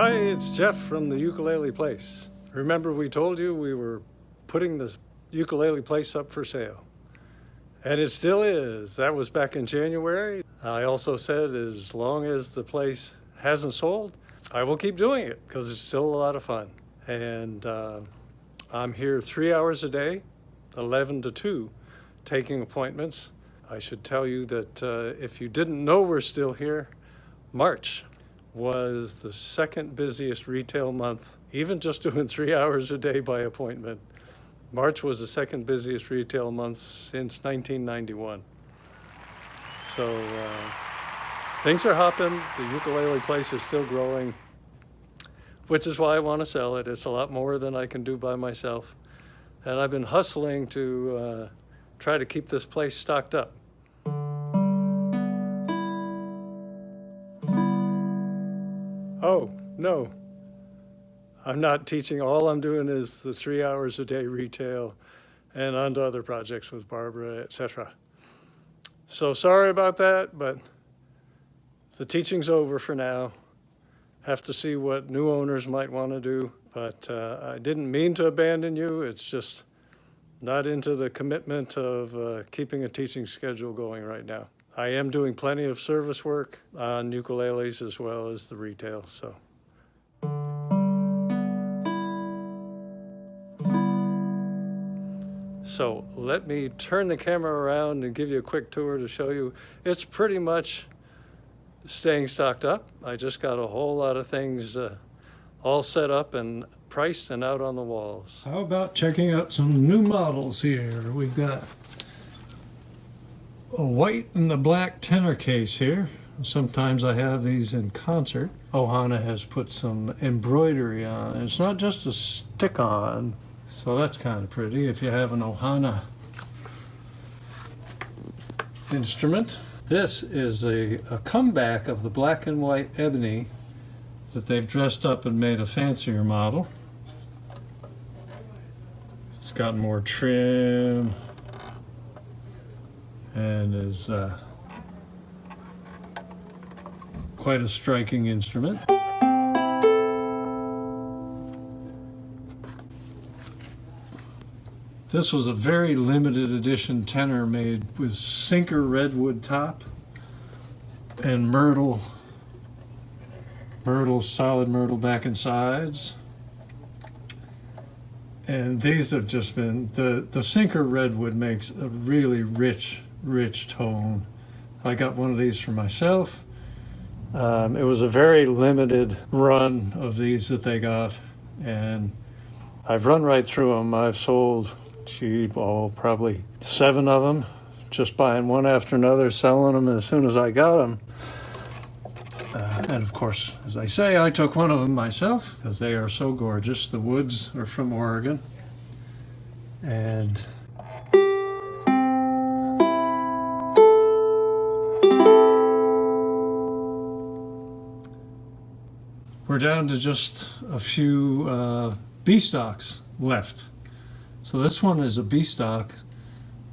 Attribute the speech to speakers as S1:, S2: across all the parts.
S1: Hi, it's Jeff from the Ukulele Place. Remember we told you we were putting the Ukulele Place up for sale? And it still is. That was back in January. I also said as long as the place hasn't sold, I will keep doing it because it's still a lot of fun. And I'm here 3 hours a day, 11 to 2, taking appointments. I should tell you that if you didn't know we're still here, March was the second busiest retail month, even just doing 3 hours a day by appointment. March was the second busiest retail month since 1991. So things are hopping. The Ukulele Place is still growing, which is why I want to sell it. It's a lot more than I can do by myself. And I've been hustling to try to keep this place stocked up. Oh, no, I'm not teaching. All I'm doing is the 3 hours a day retail and onto other projects with Barbara, etc. So sorry about that, but the teaching's over for now. Have to see what new owners might want to do, but I didn't mean to abandon you. It's just not into the commitment of keeping a teaching schedule going right now. I am doing plenty of service work on ukuleles as well as the retail, so. So let me turn the camera around and give you a quick tour to show you. It's pretty much staying stocked up. I just got a whole lot of things all set up and priced and out on the walls. How about checking out some new models here? We've got a white and a black tenor case here. Sometimes I have these in concert. Hanna has put some embroidery on. It's not just a stick-on, so that's kind of pretty if you have an Hanna instrument. This is a comeback of the black and white ebony that they've dressed up and made a fancier model. It's got more trim and is quite a striking instrument. This was a very limited edition tenor made with sinker redwood top and solid myrtle back and sides. And these have just been, the sinker redwood makes a really rich tone. I got one of these for myself. It was a very limited run of these that they got, and I've run right through them. I've sold, probably 7 of them, just buying one after another, selling them as soon as I got them. And of course, as I say, I took one of them myself because they are so gorgeous. The woods are from Oregon. And we're down to just a few B stocks left. So this one is a B stock,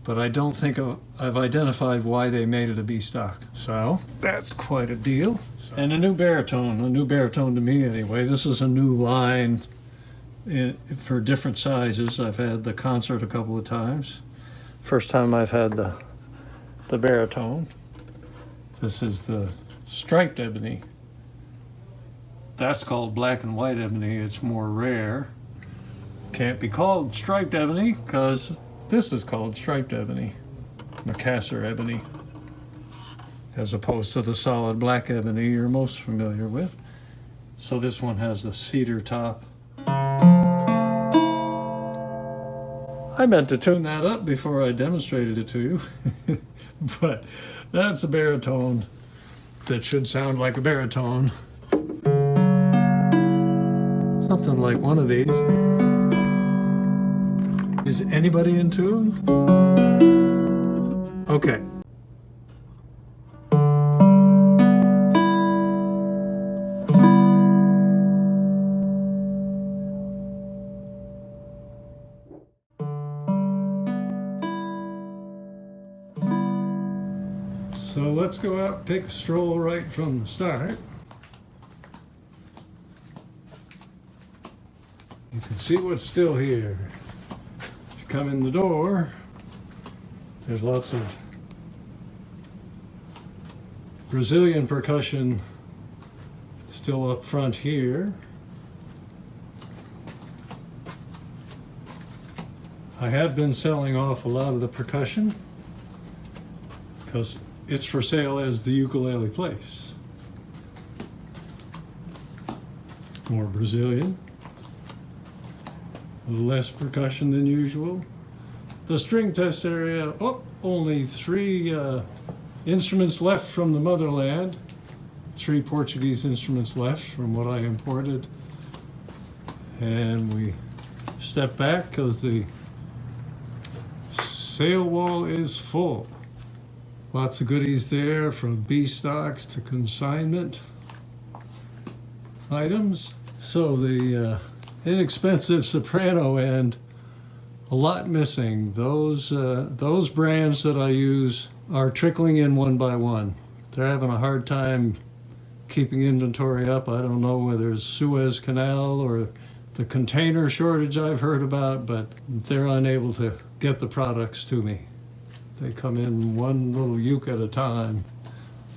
S1: but I don't think I've identified why they made it a B stock. So that's quite a deal. And a new baritone to me anyway. This is a new line for different sizes. I've had the concert a couple of times. First time I've had the baritone. This is the striped ebony. That's called black and white ebony. It's more rare. Can't be called striped ebony because this is called striped ebony, Macassar ebony, as opposed to the solid black ebony you're most familiar with. So this one has a cedar top. I meant to tune that up before I demonstrated it to you, but that's a baritone that should sound like a baritone. Something like one of these. Is anybody in tune? Okay. So let's go out and take a stroll right from the start. You can see what's still here. If you come in the door, there's lots of Brazilian percussion still up front here. I have been selling off a lot of the percussion because it's for sale as the ukulele place. More Brazilian, less percussion than usual. The string test area, only 3 instruments left from the motherland. 3 Portuguese instruments left from what I imported. And we step back because the sale wall is full. Lots of goodies there, from B stocks to consignment items. So the inexpensive soprano end, a lot missing. Those brands that I use are trickling in one by one. They're having a hard time keeping inventory up. I don't know whether it's Suez Canal or the container shortage I've heard about, but they're unable to get the products to me. They come in one little uke at a time.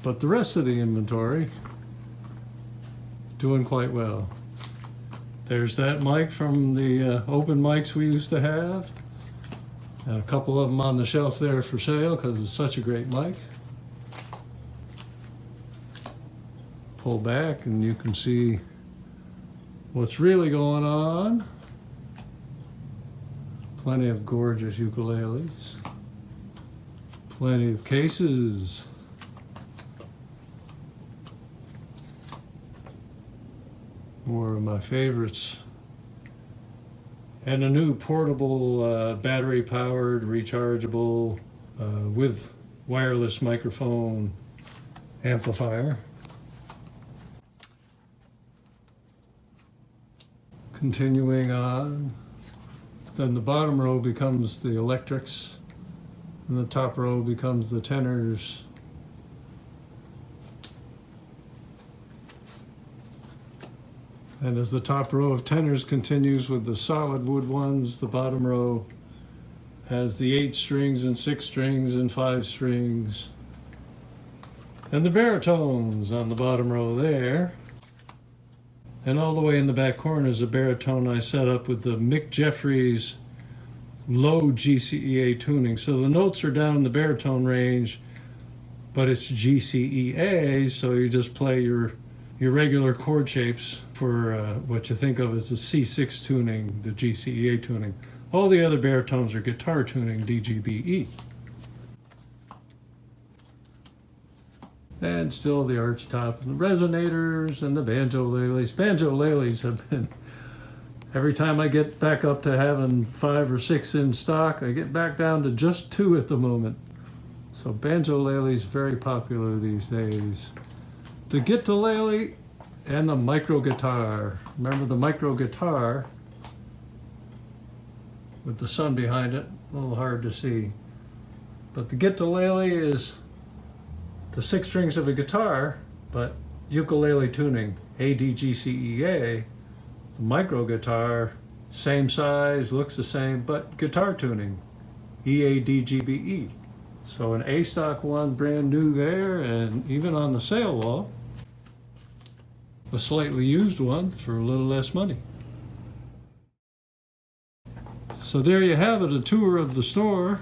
S1: But the rest of the inventory, doing quite well. There's that mic from the open mics we used to have. And a couple of them on the shelf there for sale because it's such a great mic. Pull back and you can see what's really going on. Plenty of gorgeous ukuleles. Plenty of cases. More of my favorites. And a new portable, battery-powered, rechargeable, with wireless microphone amplifier. Continuing on, then the bottom row becomes the electrics, and the top row becomes the tenors. And as the top row of tenors continues with the solid wood ones, the bottom row has the 8 strings and 6 strings and 5 strings. And the baritones on the bottom row there. And all the way in the back corner is a baritone I set up with the Mick Jeffries low GCEA tuning. So the notes are down in the baritone range, but it's GCEA, so you just play your regular chord shapes for what you think of as the C6 tuning, the GCEA tuning. All the other baritones are guitar tuning, DGBE. And still the arch top and the resonators and the banjoleles. Banjoleles have been, every time I get back up to having 5 or 6 in stock, I get back down to just 2 at the moment. So banjoleles very popular these days. The guitarlele and the micro guitar. Remember the micro guitar with the sun behind it, a little hard to see. But the guitarlele is the 6 strings of a guitar, but ukulele tuning, ADGCEA. The micro guitar, same size, looks the same, but guitar tuning, EADGBE. So an A stock one, brand new there, and even on the sale wall, a slightly used one for a little less money. So there you have it, a tour of the store.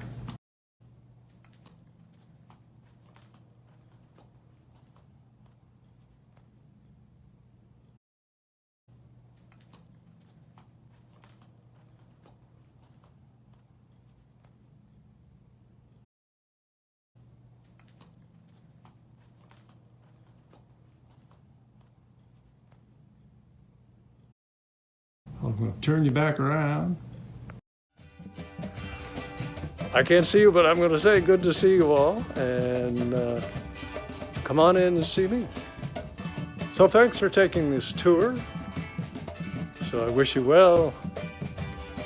S1: I'm going to turn you back around. I can't see you, but I'm going to say good to see you all, and come on in and see me. So thanks for taking this tour. So I wish you well,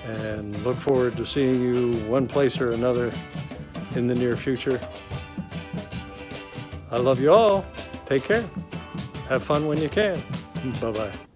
S1: and look forward to seeing you one place or another in the near future. I love you all. Take care. Have fun when you can. Bye-bye.